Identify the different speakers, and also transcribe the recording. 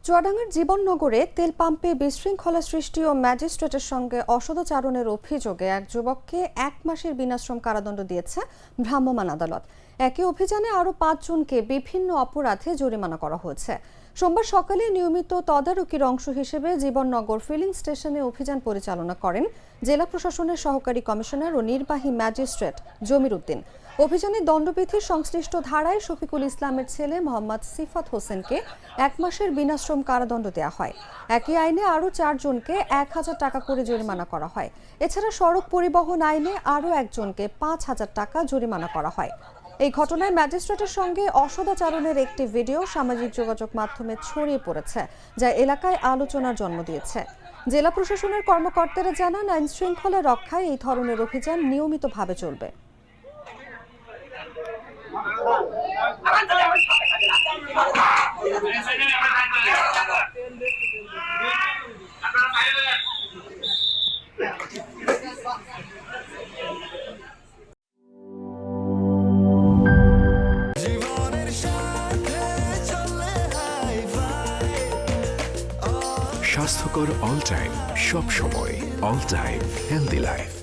Speaker 1: চুয়াডাঙ্গার জীবননগরে তেল পাম্পে বিশৃঙ্খলা সৃষ্টি ও ম্যাজিস্ট্রেটের সঙ্গে অসদাচরণের অভিযোগে এক যুবককে 1 মাসের বিনাশ্রম কারাদণ্ড দিয়েছে ভ্রাম্যমাণ আদালত। একই অভিযানে আরও 5 জনকে বিভিন্ন অপরাধে জরিমানা করা হয়েছে। সোমবার সকালে নিয়মিত তদারকির অংশ হিসেবে জীবননগর ফিলিং স্টেশনে অভিযান পরিচালনা করেন জেলা প্রশাসনের সহকারী কমিশনার ও নির্বাহী ম্যাজিস্ট্রেট জমির উদ্দিন। অভিযানে দণ্ডবিধির সংশ্লিষ্ট ধারায় শফিকুল ইসলামের ছেলে মোহাম্মদ সিফাত হোসেনকে 1 মাসের বিনাশ্রম কারাদণ্ড দেওয়া হয়। একই আইনে আরও 4 জনকে 1000 টাকা করে জরিমানা করা হয়। এছাড়া সড়ক পরিবহন আইনে আরও একজনকে 5000 টাকা জরিমানা করা হয়। এই ঘটনায় ম্যাজিস্ট্রেটের সঙ্গে অসদাচরণের একটি ভিডিও সামাজিক যোগাযোগ মাধ্যমে ছড়িয়ে পড়েছে, যা এলাকায় আলোচনার জন্ম দিয়েছে। জেলা প্রশাসনের কর্মকর্তারা জানান, আইন শৃঙ্খলা রক্ষায় এই ধরনের অভিযান নিয়মিতভাবে চলবে।
Speaker 2: স্বাস্থ্যকর অল টাইম, সব সময় অল টাইম হেলদি লাইফ।